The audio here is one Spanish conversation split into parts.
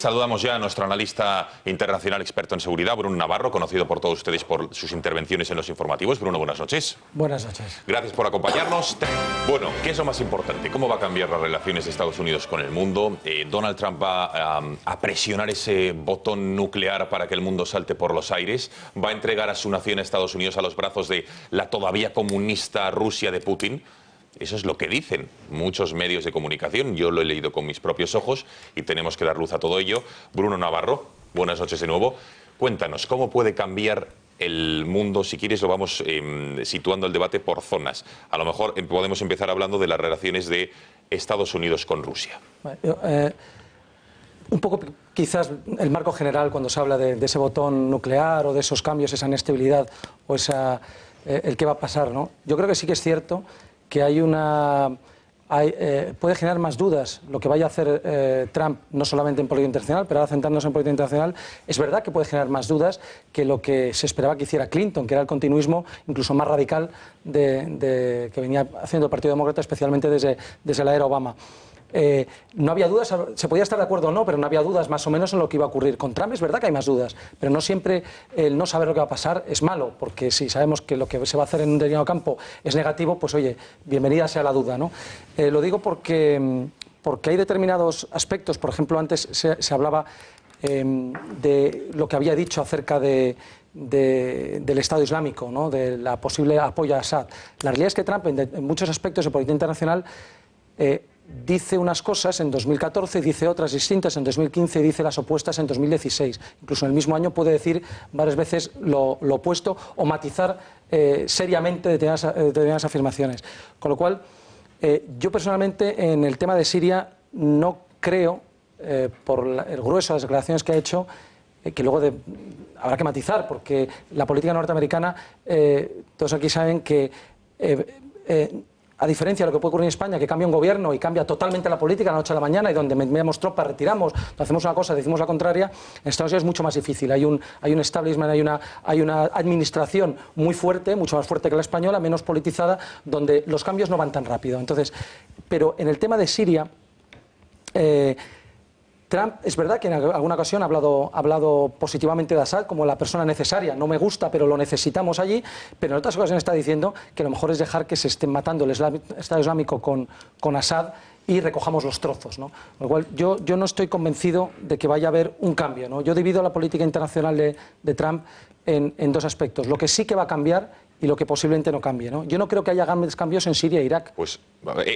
Saludamos ya a nuestro analista internacional experto en seguridad, Bruno Navarro, conocido por todos ustedes por sus intervenciones en los informativos. Bruno, buenas noches. Buenas noches. Gracias por acompañarnos. Bueno, ¿qué es lo más importante? ¿Cómo va a cambiar las relaciones de Estados Unidos con el mundo? ¿Donald Trump va a presionar ese botón nuclear para que el mundo salte por los aires? ¿Va a entregar a su nación, a Estados Unidos, a los brazos de la todavía comunista Rusia de Putin? Eso es lo que dicen muchos medios de comunicación. Yo lo he leído con mis propios ojos y tenemos que dar luz a todo ello. Bruno Navarro, buenas noches de nuevo. Cuéntanos, ¿cómo puede cambiar el mundo? Si quieres, lo vamos situando el debate por zonas. A lo mejor podemos empezar hablando de las relaciones de Estados Unidos con Rusia. Un poco, quizás, el marco general cuando se habla de ese botón nuclear o de esos cambios, esa inestabilidad o el qué va a pasar, ¿no? Yo creo que sí que es cierto que puede generar más dudas lo que vaya a hacer Trump, no solamente en política internacional, pero ahora centrándonos en política internacional. Es verdad que puede generar más dudas que lo que se esperaba que hiciera Clinton, que era el continuismo incluso más radical que venía haciendo el Partido Demócrata, especialmente desde la era Obama. No había dudas, se podía estar de acuerdo o no, pero no había dudas más o menos en lo que iba a ocurrir. Con Trump es verdad que hay más dudas, pero no siempre el no saber lo que va a pasar es malo, porque si sabemos que lo que se va a hacer en un determinado campo es negativo, pues oye, bienvenida sea la duda, ¿no? Lo digo porque hay determinados aspectos. Por ejemplo, antes se hablaba de lo que había dicho acerca del Estado Islámico, ¿no? De la posible apoyo a Assad. La realidad es que Trump en muchos aspectos de política internacional dice unas cosas en 2014, dice otras distintas en 2015 y dice las opuestas en 2016. Incluso en el mismo año puede decir varias veces lo opuesto o matizar seriamente determinadas afirmaciones. Con lo cual, yo personalmente en el tema de Siria no creo, por el grueso de las declaraciones que ha hecho, que luego habrá que matizar, porque la política norteamericana, todos aquí saben que a diferencia de lo que puede ocurrir en España, que cambia un gobierno y cambia totalmente la política de la noche a la mañana, y donde metemos tropas, retiramos, hacemos una cosa, decimos la contraria, en Estados Unidos es mucho más difícil. Hay un establishment, hay una administración muy fuerte, mucho más fuerte que la española, menos politizada, donde los cambios no van tan rápido. Entonces, pero en el tema de Siria, Trump es verdad que en alguna ocasión ha hablado positivamente de Assad como la persona necesaria. No me gusta, pero lo necesitamos allí. Pero en otras ocasiones está diciendo que lo mejor es dejar que se estén matando el Estado Islámico con Assad y recojamos los trozos, ¿no? Con lo cual, yo no estoy convencido de que vaya a haber un cambio, ¿no? Yo divido la política internacional de Trump en dos aspectos. Lo que sí que va a cambiar y lo que posiblemente no cambie, ¿no? Yo no creo que haya grandes cambios en Siria e Irak. Pues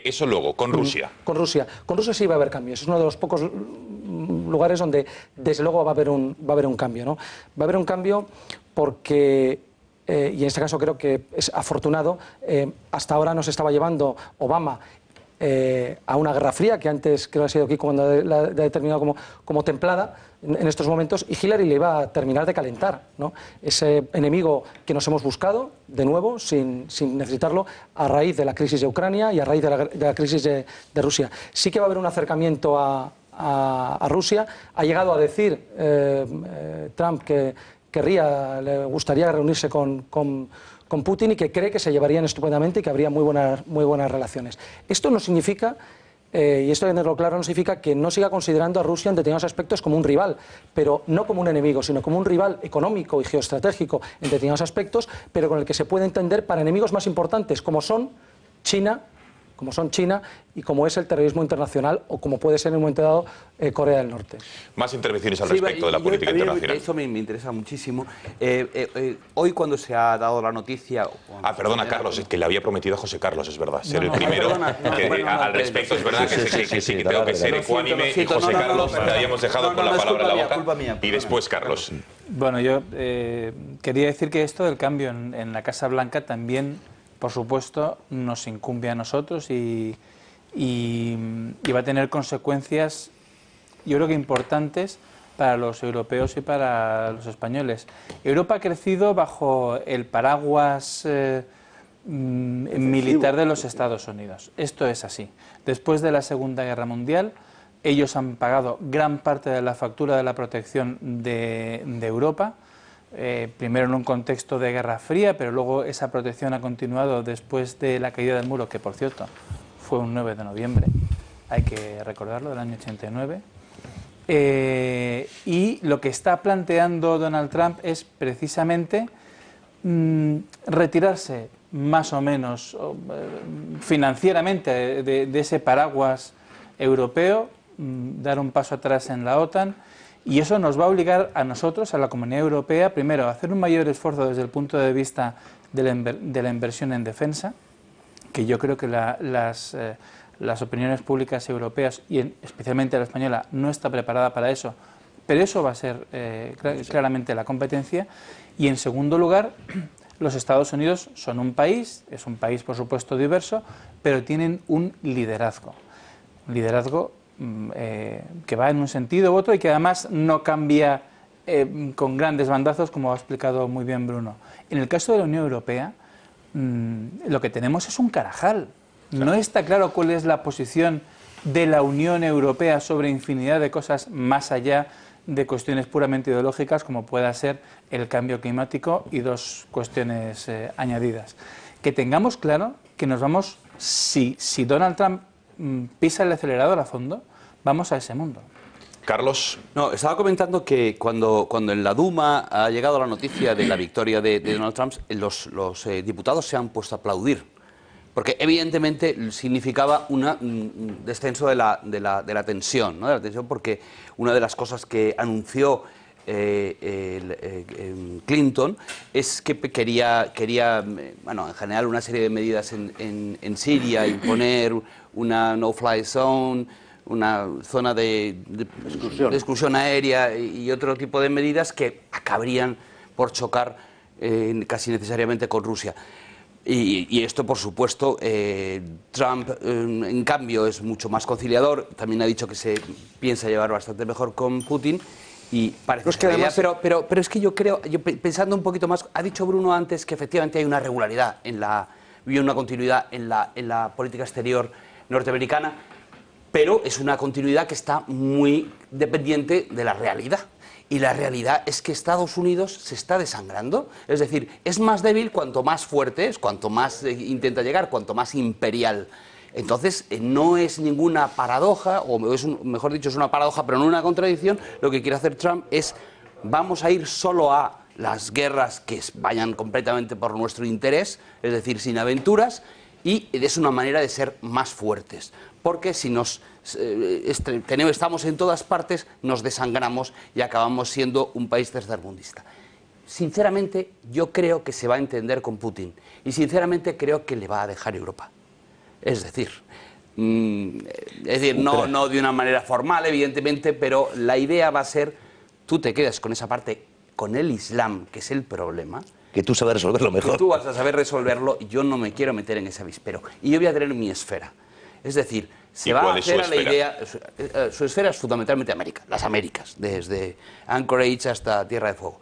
eso luego, con Rusia. Con Rusia sí va a haber cambios. Es uno de los pocos lugares donde desde luego va a haber un cambio, ¿no? Va a haber un cambio porque, y en este caso creo que es afortunado, hasta ahora nos estaba llevando Obama a una guerra fría, que antes creo que ha sido aquí cuando la ha determinado como templada en estos momentos, y Hillary le iba a terminar de calentar, ¿no? Ese enemigo que nos hemos buscado, de nuevo, sin necesitarlo, a raíz de la crisis de Ucrania y a raíz de la crisis de Rusia. Sí que va a haber un acercamiento a Rusia. Ha llegado a decir Trump que le gustaría reunirse con Putin y que cree que se llevarían estupendamente y que habría muy buenas relaciones. Esto no significa, y esto hay que tenerlo claro, no significa que no siga considerando a Rusia en determinados aspectos como un rival, pero no como un enemigo, sino como un rival económico y geoestratégico en determinados aspectos, pero con el que se puede entender para enemigos más importantes, como son China y como es el terrorismo internacional, o como puede ser en un momento dado Corea del Norte. Más intervenciones al respecto de la política internacional. Eso me interesa muchísimo. Hoy, cuando se ha dado la noticia... Perdona, Carlos, es que le había prometido a José Carlos, es verdad, ser el primero al respecto. Es verdad que sí, que tengo que ser ecuánime, y José Carlos te habíamos dejado con la palabra en la boca. Y después, Carlos. Bueno, yo quería decir que esto del cambio en la Casa Blanca también, por supuesto, nos incumbe a nosotros y va a tener consecuencias, yo creo que importantes, para los europeos y para los españoles. Europa ha crecido bajo el paraguas militar de los Estados Unidos. Esto es así. Después de la Segunda Guerra Mundial, ellos han pagado gran parte de la factura de la protección de Europa. Primero en un contexto de Guerra Fría, pero luego esa protección ha continuado después de la caída del muro, que por cierto fue un 9 de noviembre, hay que recordarlo, del año 89. Y lo que está planteando Donald Trump es precisamente retirarse más o menos financieramente de ese paraguas europeo, dar un paso atrás en la OTAN, y eso nos va a obligar a nosotros, a la Comunidad Europea, primero a hacer un mayor esfuerzo desde el punto de vista de la inversión en defensa, que yo creo que las opiniones públicas europeas y especialmente la española no está preparada para eso, pero eso va a ser claramente la competencia. Y en segundo lugar, los Estados Unidos son un país, es un país por supuesto diverso, pero tienen un liderazgo que va en un sentido u otro y que además no cambia con grandes bandazos, como ha explicado muy bien Bruno. En el caso de la Unión Europea, lo que tenemos es un carajal. No está claro cuál es la posición de la Unión Europea sobre infinidad de cosas más allá de cuestiones puramente ideológicas, como pueda ser el cambio climático y dos cuestiones añadidas. Que tengamos claro que nos vamos, si Donald Trump pisa el acelerador a fondo, vamos a ese mundo. Carlos. No, estaba comentando que cuando en la Duma ha llegado la noticia de la victoria de Donald Trump, los diputados se han puesto a aplaudir, porque evidentemente significaba un descenso de la tensión, ¿no? De la tensión, porque una de las cosas que anunció Clinton es que quería, bueno, en general una serie de medidas en Siria, imponer una no-fly zone, una zona de exclusión aérea y otro tipo de medidas que acabarían por chocar casi necesariamente con Rusia. Y esto, por supuesto, Trump, en cambio, es mucho más conciliador. También ha dicho que se piensa llevar bastante mejor con Putin. Y parece que además, pero es que yo creo, pensando un poquito más, ha dicho Bruno antes que efectivamente hay una regularidad y una continuidad en la política exterior norteamericana, pero es una continuidad que está muy dependiente de la realidad. Y la realidad es que Estados Unidos se está desangrando. Es decir, es más débil cuanto más fuerte es, cuanto más intenta llegar, cuanto más imperial. Entonces, no es ninguna paradoja, o mejor dicho, es una paradoja, pero no una contradicción. Lo que quiere hacer Trump es, vamos a ir solo a las guerras que vayan completamente por nuestro interés, es decir, sin aventuras, y es una manera de ser más fuertes. Porque si estamos en todas partes, nos desangramos y acabamos siendo un país tercermundista. Sinceramente, yo creo que se va a entender con Putin y sinceramente creo que le va a dejar Europa. Es decir, no de una manera formal, evidentemente, pero la idea va a ser, tú te quedas con esa parte, con el Islam, que es el problema. Que tú sabes resolverlo mejor. Que tú vas a saber resolverlo, yo no me quiero meter en ese avispero. Y yo voy a tener mi esfera. Es decir, se va a hacer a la idea... Su esfera es fundamentalmente América, las Américas, desde Anchorage hasta Tierra de Fuego.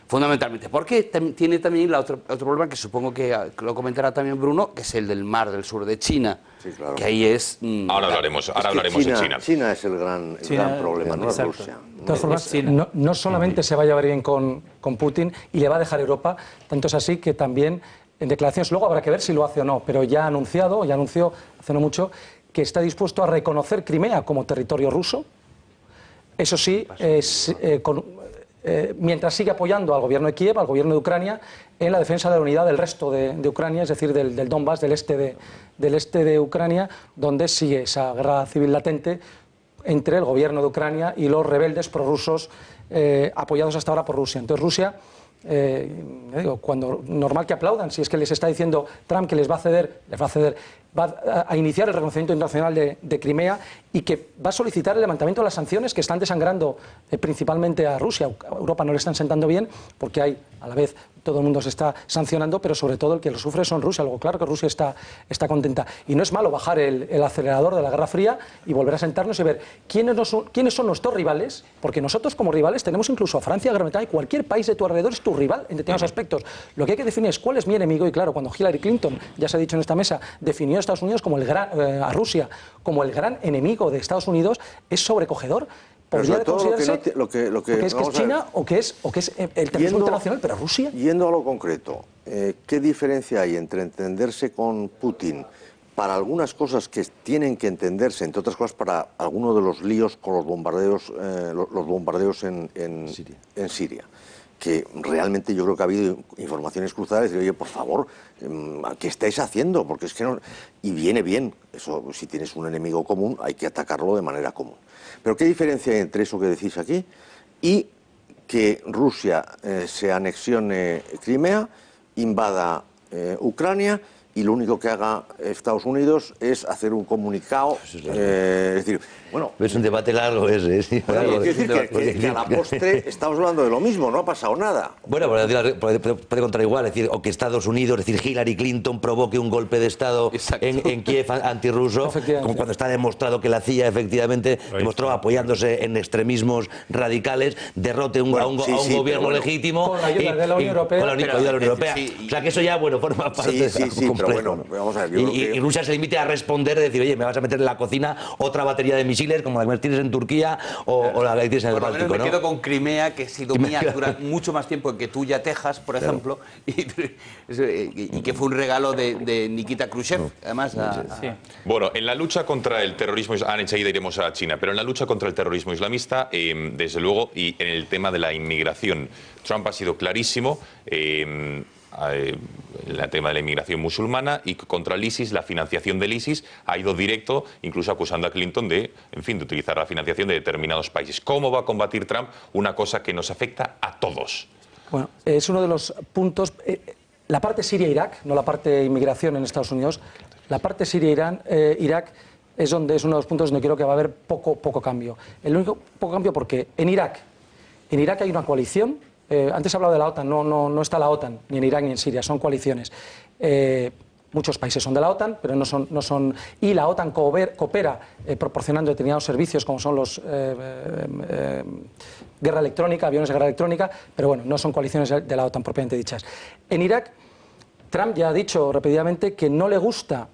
Fundamentalmente. Porque tiene también otro problema, que supongo que lo comentará también Bruno, que es el del mar del sur de China. Sí, claro. Que ahí es... Ahora hablaremos de China. China es el gran problema, no es Rusia. De todas formas, no solamente se va a llevar bien con Putin y le va a dejar Europa, tanto es así que también en declaraciones, luego habrá que ver si lo hace o no, pero ya anunció hace no mucho, que está dispuesto a reconocer Crimea como territorio ruso. Eso sí, mientras sigue apoyando al gobierno de Kiev, al gobierno de Ucrania, en la defensa de la unidad del resto de Ucrania, es decir, del Donbass, del este de Ucrania, donde sigue esa guerra civil latente entre el gobierno de Ucrania y los rebeldes prorrusos apoyados hasta ahora por Rusia. Entonces Rusia, cuando normal que aplaudan, si es que les está diciendo Trump que les va a ceder, va a iniciar el reconocimiento internacional de Crimea y que va a solicitar el levantamiento de las sanciones que están desangrando principalmente a Rusia. A Europa no le están sentando bien porque hay, a la vez, todo el mundo se está sancionando, pero sobre todo el que lo sufre son Rusia. Luego, claro que Rusia está contenta. Y no es malo bajar el acelerador de la Guerra Fría y volver a sentarnos y ver quiénes son nuestros rivales, porque nosotros como rivales tenemos incluso a Francia, a Gran Bretaña, y cualquier país de tu alrededor es tu rival en determinados aspectos. Lo que hay que definir es cuál es mi enemigo, y claro, cuando Hillary Clinton, ya se ha dicho en esta mesa, definió a Estados Unidos como a Rusia como el gran enemigo de Estados Unidos, es sobrecogedor. Podría considerarse que es China o que es el terrorismo internacional, pero Rusia. Yendo a lo concreto, ¿qué diferencia hay entre entenderse con Putin para algunas cosas que tienen que entenderse, entre otras cosas para algunos de los líos con los bombardeos en Siria. Que realmente yo creo que ha habido informaciones cruzadas de, oye, por favor, ¿qué estáis haciendo? Porque es que no... Y viene bien, eso, si tienes un enemigo común, hay que atacarlo de manera común. Pero ¿qué diferencia hay entre eso que decís aquí y que Rusia se anexione Crimea, invada Ucrania, y lo único que haga Estados Unidos es hacer un comunicado, es decir, bueno... Es un debate largo ese, ¿sí? Claro, quiero decir que a la postre estamos hablando de lo mismo, no ha pasado nada. Bueno, puede contar igual, es decir, o que Estados Unidos, es decir, Hillary Clinton provoque un golpe de Estado en Kiev antirruso, como cuando está demostrado que la CIA efectivamente demostró apoyándose en extremismos radicales, derrote a un gobierno legítimo con la ayuda de la Unión Europea. Con la ayuda de la Unión Europea. O sea que eso ya, bueno, forma parte de algo complejo. Bueno, vamos a ver, y Rusia se limite a responder, decir, oye, me vas a meter en la cocina otra batería de misiles como la que tienes en Turquía o la que tienes en el Báltico, me ¿no? quedo con Crimea, que ha sido mía durante mucho más tiempo que tuya, Texas, por ejemplo, y que fue un regalo de Nikita Khrushchev, además. Bueno, en la lucha contra el terrorismo, enseguida iremos a China, pero en la lucha contra el terrorismo islamista, desde luego, y en el tema de la inmigración, Trump ha sido clarísimo. El tema de la inmigración musulmana y contra el ISIS, la financiación del ISIS, ha ido directo, incluso acusando a Clinton de utilizar la financiación de determinados países. ¿Cómo va a combatir Trump una cosa que nos afecta a todos? Bueno, es uno de los puntos, la parte Siria-Irak, no la parte inmigración en Estados Unidos, la parte Siria-Irak es uno de los puntos donde creo que va a haber poco cambio. El único poco cambio porque en Irak hay una coalición. Antes he hablado de la OTAN, no está la OTAN, ni en Irak ni en Siria, son coaliciones. Muchos países son de la OTAN, pero no son y la OTAN coopera proporcionando determinados servicios, como son los guerra electrónica, aviones de guerra electrónica, pero bueno, no son coaliciones de la OTAN propiamente dichas. En Irak, Trump ya ha dicho repetidamente que no le gusta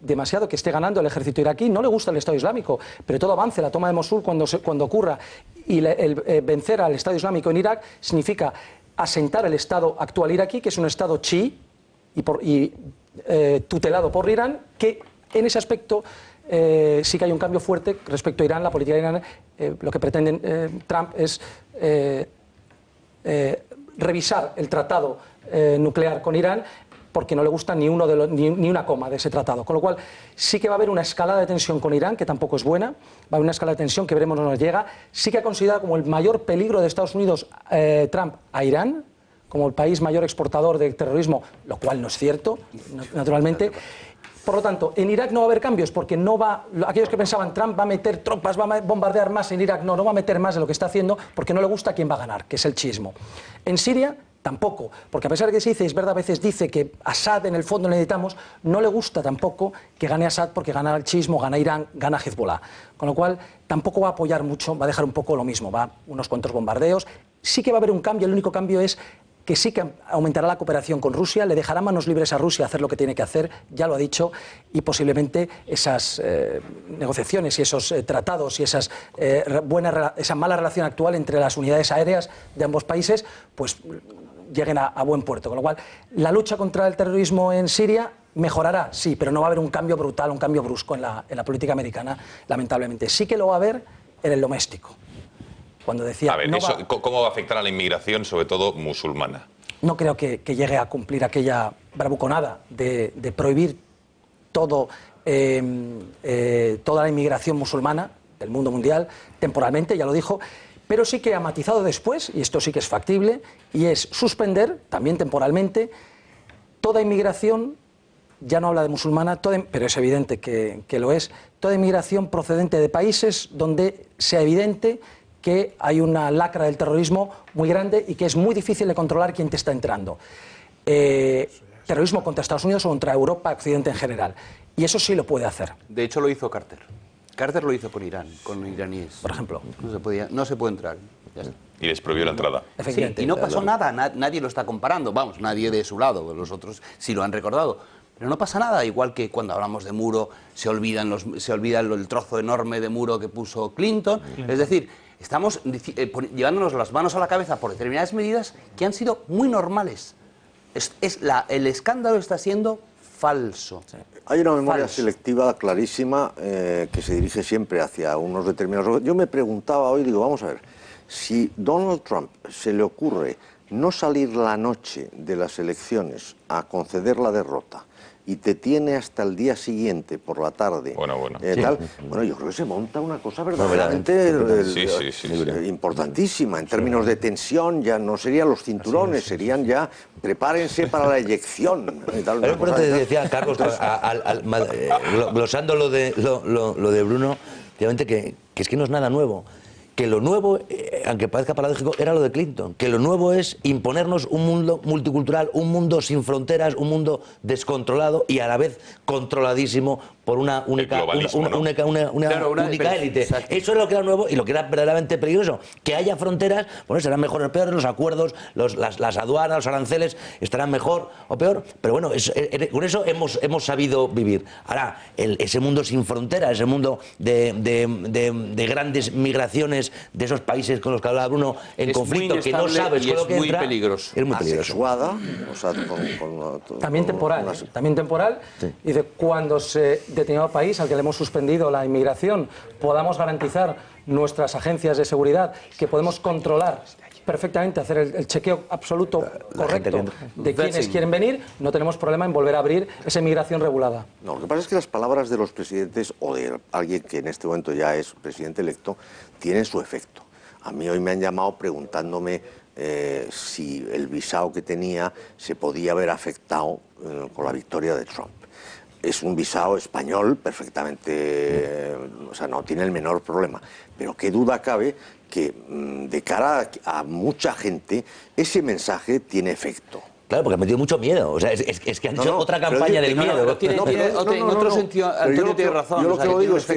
demasiado que esté ganando el ejército iraquí, no le gusta el Estado Islámico, pero todo avance, la toma de Mosul cuando ocurra y vencer al Estado Islámico en Irak significa asentar el Estado actual iraquí, que es un Estado chií y tutelado por Irán, que en ese aspecto sí que hay un cambio fuerte respecto a Irán. La política de Irán, lo que pretende Trump es revisar el tratado nuclear con Irán, porque no le gusta ni una coma de ese tratado. Con lo cual, sí que va a haber una escalada de tensión con Irán, que tampoco es buena. Va a haber una escalada de tensión que veremos no nos llega. Sí que ha considerado como el mayor peligro de Estados Unidos Trump a Irán, como el país mayor exportador de terrorismo, lo cual no es cierto, naturalmente. Por lo tanto, en Irak no va a haber cambios, porque aquellos que pensaban Trump va a meter tropas, va a bombardear más en Irak, no va a meter más de lo que está haciendo, porque no le gusta a quién va a ganar, que es el chiismo. En Siria tampoco, porque a pesar de que se dice, es verdad, a veces dice que Assad en el fondo necesitamos, no le gusta tampoco que gane Assad, porque gana el chiismo, gana Irán, gana Hezbollah. Con lo cual, tampoco va a apoyar mucho, va a dejar un poco lo mismo, va unos cuantos bombardeos. Sí que va a haber un cambio, el único cambio es que sí que aumentará la cooperación con Rusia, le dejará manos libres a Rusia a hacer lo que tiene que hacer, ya lo ha dicho, y posiblemente esas negociaciones y esos tratados y esa mala relación actual entre las unidades aéreas de ambos países, pues lleguen a buen puerto. Con lo cual, la lucha contra el terrorismo en Siria mejorará, sí, pero no va a haber un cambio brutal, un cambio brusco en la política americana, lamentablemente. Sí que lo va a haber en el doméstico. Cuando decía, a ver, ¿cómo va a afectar a la inmigración, sobre todo musulmana? No creo que llegue a cumplir aquella bravuconada de prohibir toda la inmigración musulmana del mundo mundial temporalmente, ya lo dijo, pero sí que ha matizado después, y esto sí que es factible, y es suspender, también temporalmente, toda inmigración, ya no habla de musulmana, pero es evidente que lo es, toda inmigración procedente de países donde sea evidente que hay una lacra del terrorismo muy grande y que es muy difícil de controlar quién te está entrando. Terrorismo contra Estados Unidos o contra Europa, Occidente en general. Y eso sí lo puede hacer. De hecho, lo hizo Carter. Carter lo hizo con Irán, con iraníes. Por ejemplo. No se puede entrar. Ya está. Y les prohibió la entrada. Sí, y no pasó nada, nadie lo está comparando. Vamos, nadie de su lado, los otros sí lo han recordado. Pero no pasa nada, igual que cuando hablamos de muro se olvida el trozo enorme de muro que puso Clinton. Es decir, estamos llevándonos las manos a la cabeza por determinadas medidas que han sido muy normales. El escándalo está siendo falso. Sí. Hay una memoria selectiva clarísima que se dirige siempre hacia unos determinados... Yo me preguntaba hoy, digo, vamos a ver, si Donald Trump se le ocurre no salir la noche de las elecciones a conceder la derrota y te tiene hasta el día siguiente por la tarde, bueno, yo creo que se monta una cosa verdaderamente importantísima en términos de tensión. Ya no serían los cinturones, serían ya prepárense para la eyección. Pero te decía Carlos, glosando lo de Bruno, obviamente que es que no es nada nuevo. Que lo nuevo, aunque parezca paradójico, era lo de Clinton. Que lo nuevo es imponernos un mundo multicultural, un mundo sin fronteras, un mundo descontrolado y a la vez controladísimo por una única élite. Eso es lo que era nuevo y lo que era verdaderamente peligroso. Que haya fronteras, bueno, serán mejor o peor, los acuerdos, las aduanas, los aranceles estarán mejor o peor, pero bueno, con eso hemos sabido vivir. Ahora, ese mundo sin fronteras, ese mundo de grandes migraciones de esos países con los que hablaba Bruno en conflicto, que no sabes con lo que entra, peligroso. Es muy peligroso. Asexuada, o sea, también temporal, sí. Y de cuando determinado país al que le hemos suspendido la inmigración podamos garantizar nuestras agencias de seguridad que podemos controlar perfectamente, hacer el chequeo absoluto correcto de quienes quieren venir, no tenemos problema en volver a abrir esa inmigración regulada. No, lo que pasa es que las palabras de los presidentes o de alguien que en este momento ya es presidente electo tienen su efecto. A mí hoy me han llamado preguntándome si el visado que tenía se podía haber afectado con la victoria de Trump. Es un visado español perfectamente, o sea, no tiene el menor problema. Pero qué duda cabe que de cara a mucha gente ese mensaje tiene efecto. Claro, porque ha metido mucho miedo. O sea, es que han hecho otra campaña del miedo. En otro sentido, Antonio tiene razón. Yo lo que lo digo es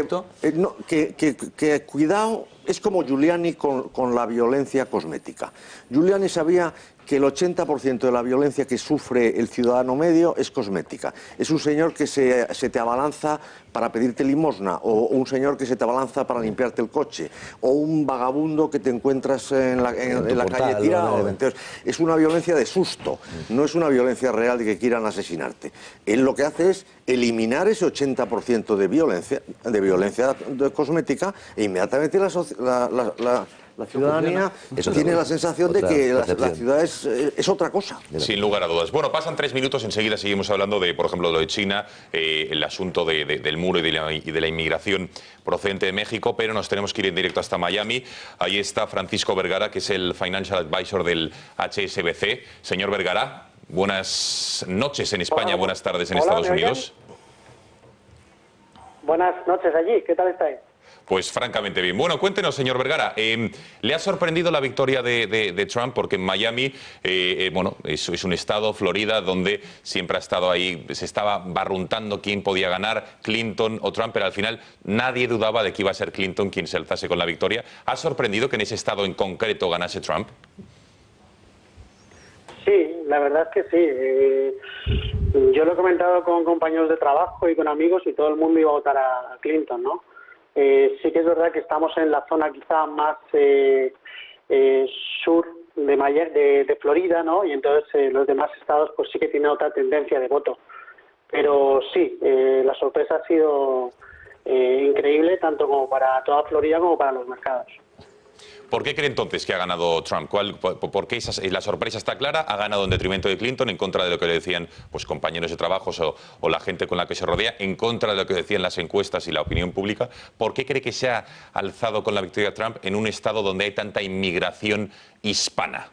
que cuidado, es como Giuliani con la violencia cosmética. Giuliani sabía que el 80% de la violencia que sufre el ciudadano medio es cosmética. Es un señor que se te abalanza para pedirte limosna, o un señor que se te abalanza para limpiarte el coche, o un vagabundo que te encuentras en la calle tirado. Entonces, es una violencia de susto, no es una violencia real de que quieran asesinarte. Él lo que hace es eliminar ese 80% de violencia cosmética e inmediatamente la ciudadanía tiene la sensación de que la ciudad es otra cosa. Sin lugar a dudas. Bueno, pasan 3 minutos, enseguida seguimos hablando de, por ejemplo, lo de China, el asunto del muro y de la inmigración procedente de México, pero nos tenemos que ir en directo hasta Miami. Ahí está Francisco Vergara, que es el Financial Advisor del HSBC. Señor Vergara, buenas noches en España, buenas tardes en Estados Unidos. Buenas noches allí, ¿qué tal estáis? Pues francamente bien. Bueno, cuéntenos, señor Vergara, ¿le ha sorprendido la victoria de Trump? Porque en Miami, bueno, es un estado, Florida, donde siempre ha estado ahí, se estaba barruntando quién podía ganar, Clinton o Trump, pero al final nadie dudaba de que iba a ser Clinton quien se alzase con la victoria. ¿Ha sorprendido que en ese estado en concreto ganase Trump? Sí, la verdad es que sí. Yo lo he comentado con compañeros de trabajo y con amigos y todo el mundo iba a votar a Clinton, ¿no? Sí que es verdad que estamos en la zona quizá más sur de Florida, ¿no? Y entonces los demás estados pues sí que tienen otra tendencia de voto. Pero sí, la sorpresa ha sido increíble tanto como para toda Florida como para los mercados. ¿Por qué cree entonces que ha ganado Trump? ¿Por qué la sorpresa está clara? ¿Ha ganado en detrimento de Clinton, en contra de lo que le decían pues, compañeros de trabajo o la gente con la que se rodea, en contra de lo que decían las encuestas y la opinión pública? ¿Por qué cree que se ha alzado con la victoria de Trump en un estado donde hay tanta inmigración hispana?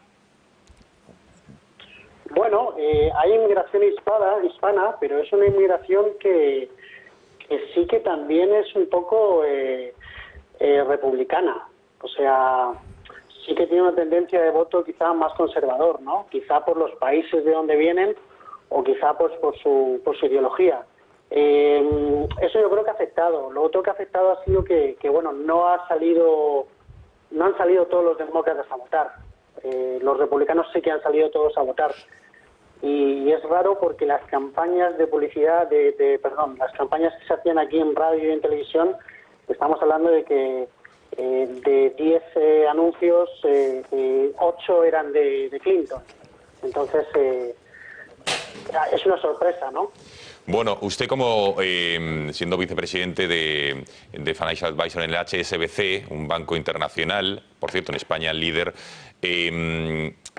Bueno, hay inmigración hispana, pero es una inmigración que sí que también es un poco republicana. O sea, sí que tiene una tendencia de voto quizá más conservador, ¿no? Quizá por los países de donde vienen o quizá pues por su ideología. Eso yo creo que ha afectado. Lo otro que ha afectado ha sido que bueno, no han salido todos los demócratas a votar. Los republicanos sí que han salido todos a votar. Y es raro porque las campañas de publicidad, las campañas que se hacían aquí en radio y en televisión, estamos hablando de que de 10 anuncios, 8 eran de Clinton. Entonces, es una sorpresa, ¿no? Bueno, usted como siendo vicepresidente de Financial Advisor en el HSBC, un banco internacional, por cierto, en España líder,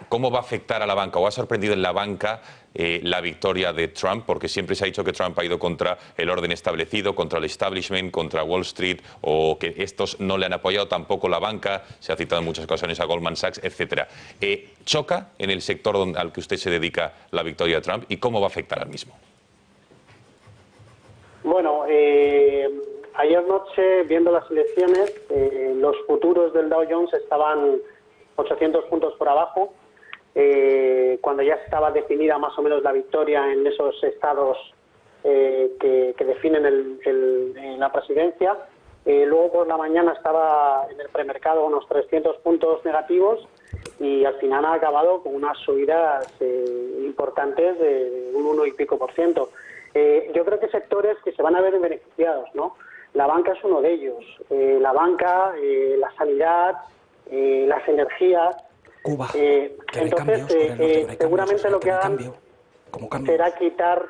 ¿cómo va a afectar a la banca o ha sorprendido en la banca la victoria de Trump? Porque siempre se ha dicho que Trump ha ido contra el orden establecido, contra el establishment, contra Wall Street, o que estos no le han apoyado, tampoco la banca, se ha citado en muchas ocasiones a Goldman Sachs, etc. ¿Choca en el sector al que usted se dedica la victoria de Trump y cómo va a afectar al mismo? Bueno, ayer noche, viendo las elecciones, los futuros del Dow Jones estaban 800 puntos por abajo, cuando ya estaba definida más o menos la victoria en esos estados que definen la presidencia. Luego por la mañana estaba en el premercado unos 300 puntos negativos y al final ha acabado con unas subidas importantes de un 1 y pico %. Yo creo que sectores que se van a ver beneficiados, ¿no? La banca es uno de ellos. La banca, la sanidad, las energías. Cuba. Entonces, seguramente lo que hagan será quitar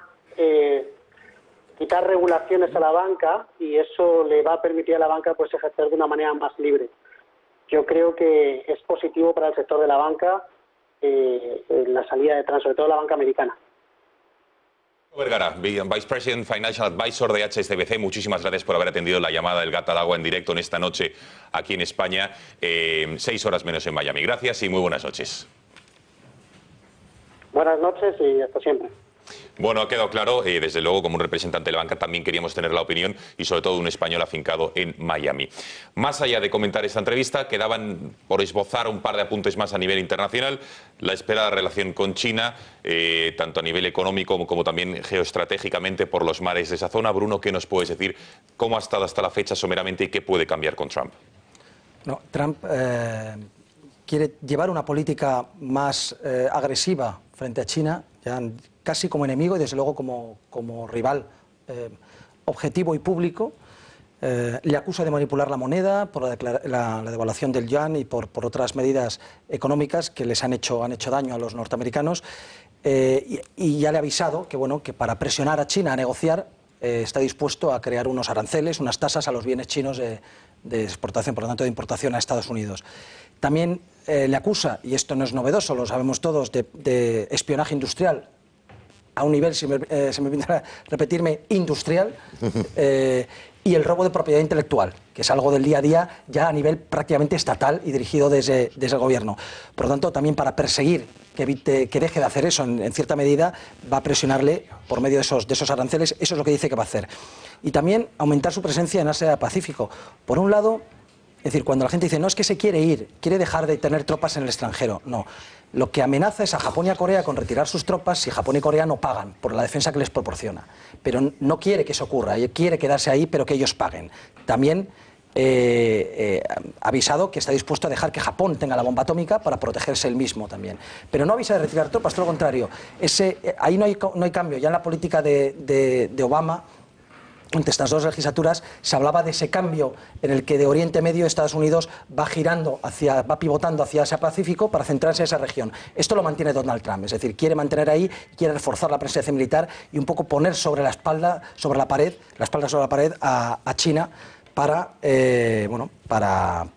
regulaciones a la banca y eso le va a permitir a la banca pues ejercer de una manera más libre. Yo creo que es positivo para el sector de la banca la salida de Trump, sobre todo la banca americana. Vergara, Vice President Financial Advisor de HSBC, muchísimas gracias por haber atendido la llamada del Gata al Agua en directo en esta noche aquí en España, 6 horas menos en Miami. Gracias y muy buenas noches. Buenas noches y hasta siempre. Bueno, ha quedado claro, desde luego como un representante de la banca también queríamos tener la opinión y sobre todo un español afincado en Miami. Más allá de comentar esta entrevista, quedaban por esbozar un par de apuntes más a nivel internacional, la esperada relación con China, tanto a nivel económico como también geoestratégicamente por los mares de esa zona. Bruno, ¿qué nos puedes decir? ¿Cómo ha estado hasta la fecha someramente y qué puede cambiar con Trump? No, Trump quiere llevar una política más agresiva frente a China, ya casi como enemigo y desde luego como rival objetivo y público. Le acusa de manipular la moneda por la devaluación del yuan y por otras medidas económicas que les han hecho daño a los norteamericanos. Y ya le ha avisado que, bueno, que para presionar a China a negociar está dispuesto a crear unos aranceles, unas tasas a los bienes chinos de exportación, por lo tanto de importación a Estados Unidos. También le acusa, y esto no es novedoso, lo sabemos todos, de espionaje industrial a un nivel, si me permite repetirme, industrial, y el robo de propiedad intelectual, que es algo del día a día ya a nivel prácticamente estatal y dirigido desde el gobierno. Por lo tanto, también para perseguir que deje de hacer eso en cierta medida, va a presionarle por medio de esos aranceles. Eso es lo que dice que va a hacer. Y también aumentar su presencia en Asia-Pacífico. Por un lado, es decir, cuando la gente dice, no, es que se quiere ir, quiere dejar de tener tropas en el extranjero. No, lo que amenaza es a Japón y a Corea con retirar sus tropas si Japón y Corea no pagan por la defensa que les proporciona. Pero no quiere que eso ocurra, quiere quedarse ahí, pero que ellos paguen. También ha avisado que está dispuesto a dejar que Japón tenga la bomba atómica para protegerse él mismo también. Pero no avisa de retirar tropas, todo lo contrario. Ahí no hay cambio. Ya en la política de Obama, entre estas dos legislaturas, se hablaba de ese cambio en el que de Oriente Medio Estados Unidos va pivotando hacia Asia-Pacífico para centrarse en esa región. Esto lo mantiene Donald Trump, es decir, quiere mantener ahí, quiere reforzar la presencia militar y un poco poner sobre la espalda sobre la pared a China para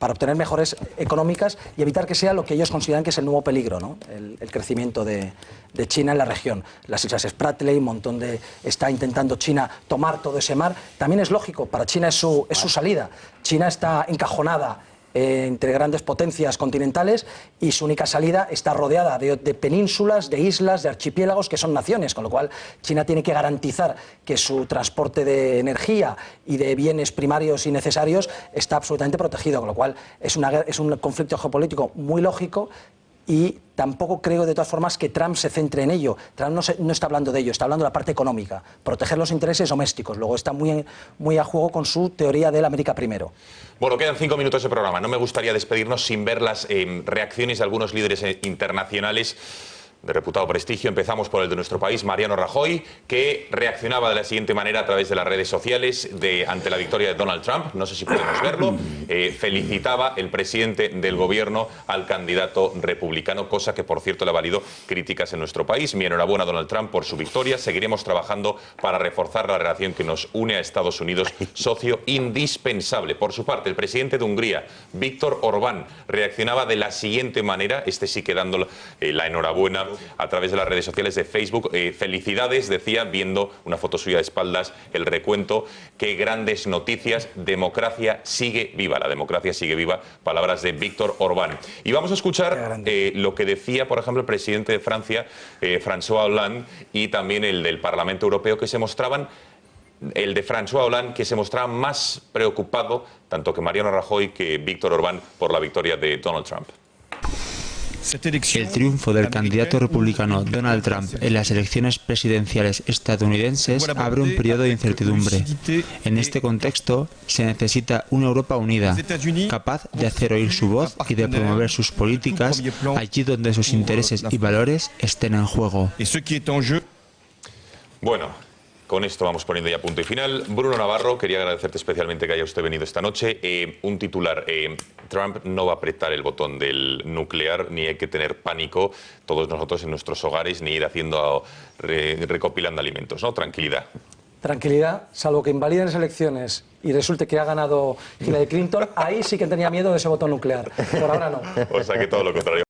obtener mejores económicas y evitar que sea lo que ellos consideran que es el nuevo peligro, ¿no? El crecimiento de China en la región. Las Islas Spratly, está intentando China tomar todo ese mar. También es lógico, para China es su salida. China está encajonada entre grandes potencias continentales y su única salida está rodeada de penínsulas, de islas, de archipiélagos que son naciones, con lo cual China tiene que garantizar que su transporte de energía y de bienes primarios y necesarios está absolutamente protegido, con lo cual es un conflicto geopolítico muy lógico. Y tampoco creo, de todas formas, que Trump se centre en ello. Trump no está hablando de ello, está hablando de la parte económica, proteger los intereses domésticos. Luego está muy a juego con su teoría del América primero. Bueno, quedan 5 minutos de programa. No me gustaría despedirnos sin ver las reacciones de algunos líderes internacionales de reputado prestigio. Empezamos por el de nuestro país, Mariano Rajoy, que reaccionaba de la siguiente manera a través de las redes sociales ante la victoria de Donald Trump. No sé si podemos verlo. Felicitaba el presidente del gobierno al candidato republicano, cosa que, por cierto, le ha valido críticas en nuestro país. Mi enhorabuena a Donald Trump por su victoria. Seguiremos trabajando para reforzar la relación que nos une a Estados Unidos, socio indispensable. Por su parte, el presidente de Hungría, Viktor Orbán, reaccionaba de la siguiente manera, este sí que dando la enhorabuena a través de las redes sociales de Facebook. Felicidades, decía, viendo una foto suya de espaldas, el recuento. Qué grandes noticias. Democracia sigue viva. La democracia sigue viva. Palabras de Viktor Orbán. Y vamos a escuchar lo que decía, por ejemplo, el presidente de Francia, François Hollande, y también el del Parlamento Europeo, que se mostraban, el de François Hollande, que se mostraba más preocupado, tanto que Mariano Rajoy, que Viktor Orbán, por la victoria de Donald Trump. El triunfo del candidato republicano Donald Trump en las elecciones presidenciales estadounidenses abre un periodo de incertidumbre. En este contexto, se necesita una Europa unida, capaz de hacer oír su voz y de promover sus políticas allí donde sus intereses y valores estén en juego. Bueno, con esto vamos poniendo ya punto y final. Bruno Navarro, quería agradecerte especialmente que haya usted venido esta noche. Un titular, Trump no va a apretar el botón del nuclear, ni hay que tener pánico todos nosotros en nuestros hogares, ni ir haciendo, recopilando alimentos, ¿no? Tranquilidad. Tranquilidad, salvo que invaliden las elecciones y resulte que ha ganado Hillary Clinton, ahí sí que tenía miedo de ese botón nuclear. Por ahora no. O sea que todo lo contrario.